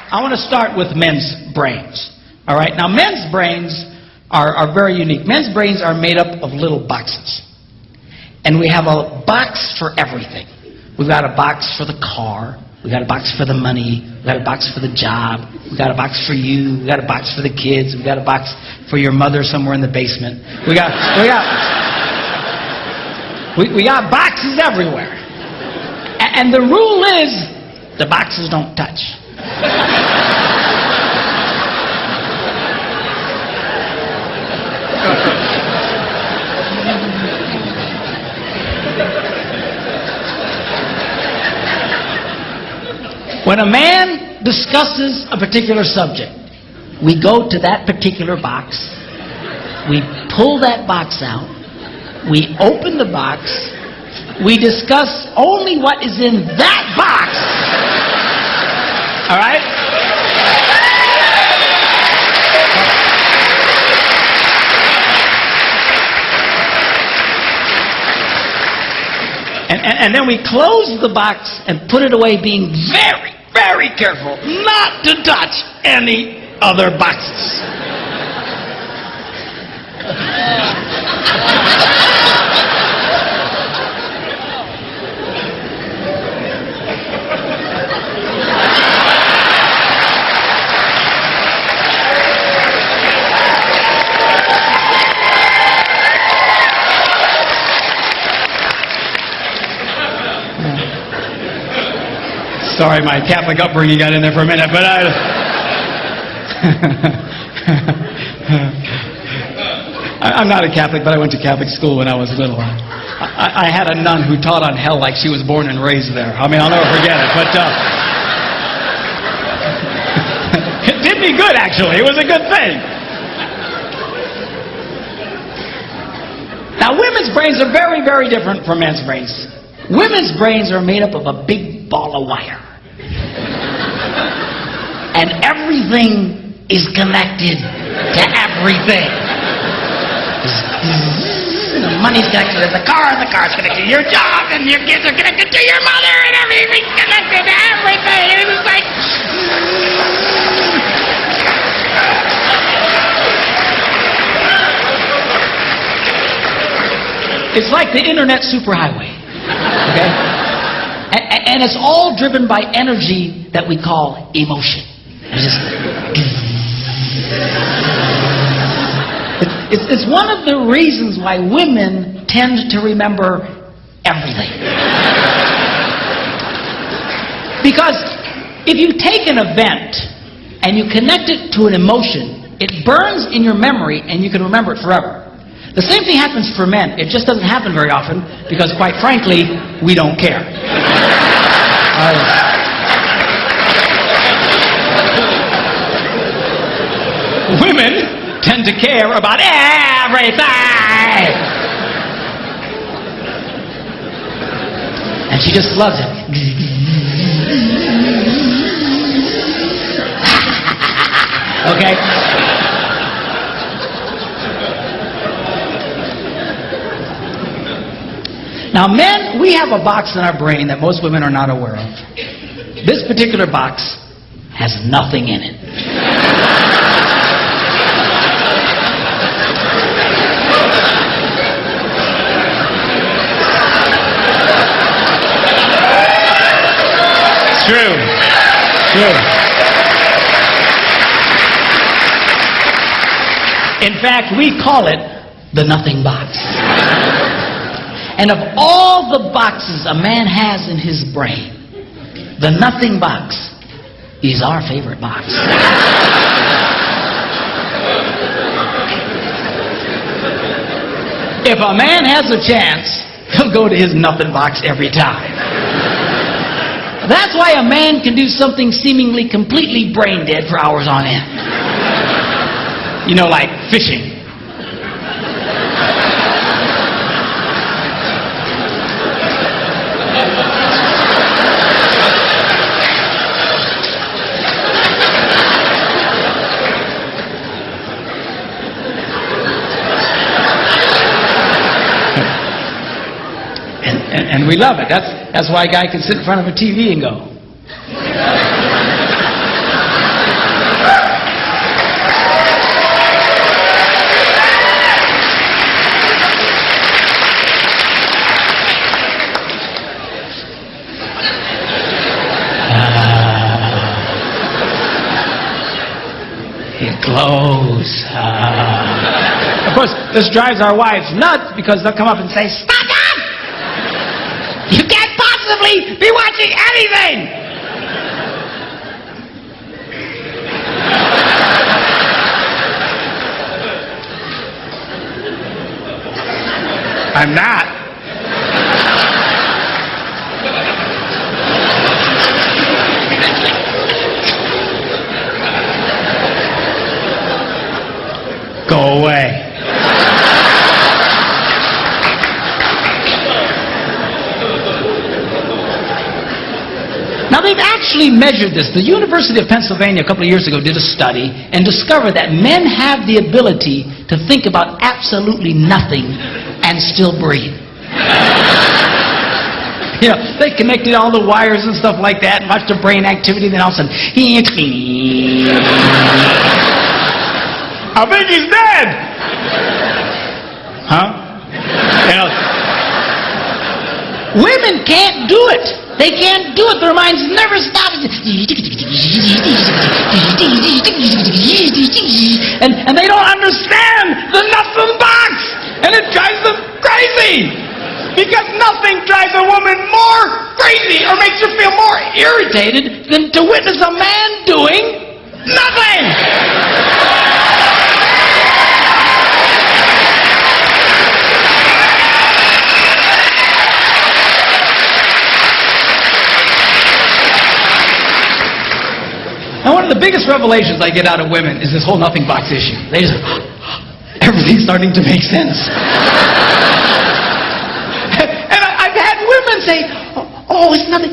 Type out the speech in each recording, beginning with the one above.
I want to start with men's brains. All right? Now, men's brains are very unique. Men's brains are made up of little boxes. And we have a box for everything. We've got a box for the car. We've got a box for the money. We've got a box for the job. We've got a box for you. We've got a box for the kids. We've got a box for your mother somewhere in the basement. We got boxes everywhere. And the rule is, the boxes don't touch. When a man discusses a particular subject, we go to that particular box, we pull that box out, we open the box, we discuss only what is in that box. All right? And then we close the box and put it away, being very, very careful not to touch any other boxes. Sorry, my Catholic upbringing got in there for a minute, but I'm not a Catholic, but I went to Catholic school when I was little. I had a nun who taught on hell like she was born and raised there. I mean, I'll never forget it, but it did me good, actually. It was a good thing. Now, women's brains are very, very different from men's brains. Women's brains are made up of a big ball of wire. And everything is connected to everything. The money's connected to the car's connected to your job, and your kids are connected to your mother, and everything's connected to everything. And it's like... It's like the internet superhighway. Okay? And it's all driven by energy that we call emotion. It's one of the reasons why women tend to remember everything. Because if you take an event and you connect it to an emotion, it burns in your memory and you can remember it forever. The same thing happens for men. It just doesn't happen very often because, quite frankly, we don't care. Women tend to care about everything. And she just loves it. Okay? Now, men, we have a box in our brain that most women are not aware of. This particular box has nothing in it. It's true. In fact, we call it the nothing box. And of all the boxes a man has in his brain, the nothing box is our favorite box. If a man has a chance, he'll go to his nothing box every time. That's why a man can do something seemingly completely brain dead for hours on end. You know, like fishing. And we love it. That's why a guy can sit in front of a TV and go. clothes. Of course, this drives our wives nuts because they'll come up and say, "Stop that! You can't possibly be watching anything!" I'm not. Go away. Now they've actually measured this. The University of Pennsylvania a couple of years ago did a study and discovered that men have the ability to think about absolutely nothing and still breathe. You know, they connected all the wires and stuff like that and watched the brain activity, then all of a sudden, I think he's dead. Huh? You know, women can't do it. They can't do it. Their minds never stop. And they don't understand the nuts and bolts. And it drives them crazy. Because nothing drives a woman more crazy or makes her feel more irritated than to witness a man doing nothing. And one of the biggest revelations I get out of women is this whole nothing box issue. They just, everything's starting to make sense. And I've had women say, "Oh, it's nothing.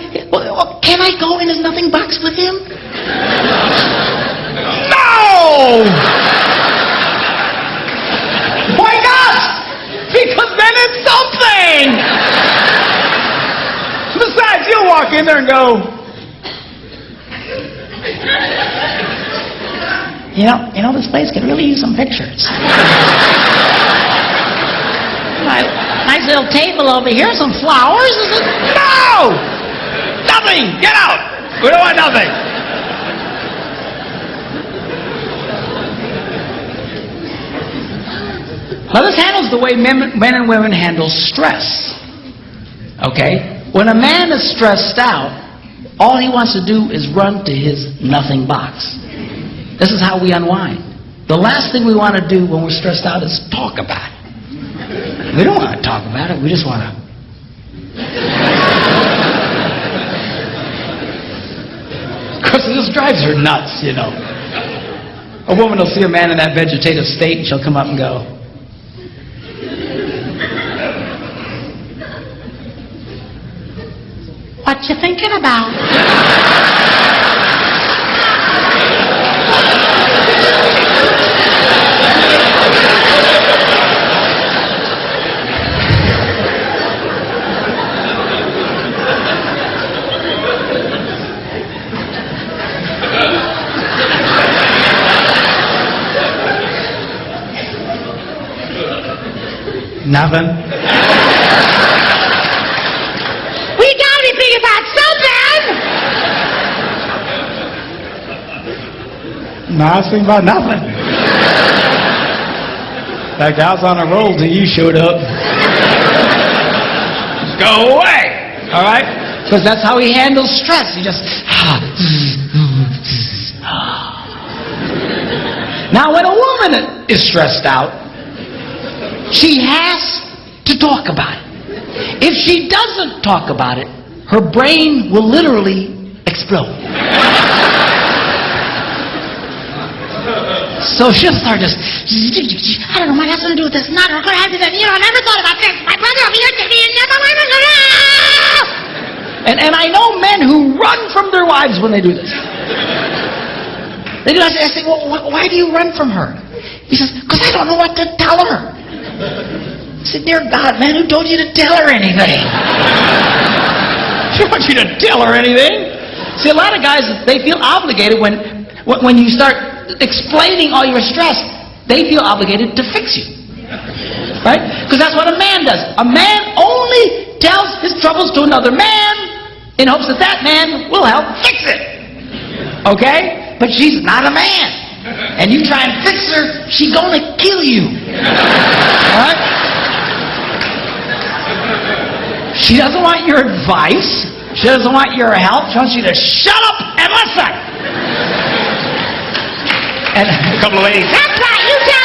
Can I go in his nothing box with him?" No! Why not? Because then it's something. Besides, you'll walk in there and go, You know, this place could really use some pictures. Nice little table over here, some flowers. No! Nothing! Get out! We don't want nothing. Now this handles the way men and women handle stress. Okay? When a man is stressed out, all he wants to do is run to his nothing box. This is how we unwind. The last thing we want to do when we're stressed out is talk about it. We don't want to talk about it. We just want to. Of course, this drives her nuts, you know. A woman will see a man in that vegetative state and she'll come up and go, "What you thinking about?" Nothing. We gotta be thinking about something. No, I was thinking about nothing. In fact, I was on a roll till you showed up. Just go away. All right? Because that's how he handles stress. He just. Now, when a woman is stressed out, she has to talk about it. If she doesn't talk about it, her brain will literally explode. So she'll start just, I don't know what has to do with this. Not going to have to do that. You know, I never thought about this. My brother over here to me and never. And I know men who run from their wives when they do this. They do. I say, "Well, why do you run from her?" He says, "Because I don't know what to tell her." I said, "Dear God, man, who told you to tell her anything?" She wants you to tell her anything. See, a lot of guys, they feel obligated when you start explaining all your stress, they feel obligated to fix you. Right? Because that's what a man does. A man only tells his troubles to another man in hopes that that man will help fix it. Okay? But she's not a man. and you try and fix her, she's gonna kill you. All right? She doesn't want your advice. She doesn't want your help. She wants you to shut up and listen. And a couple of ladies, that's right, you tell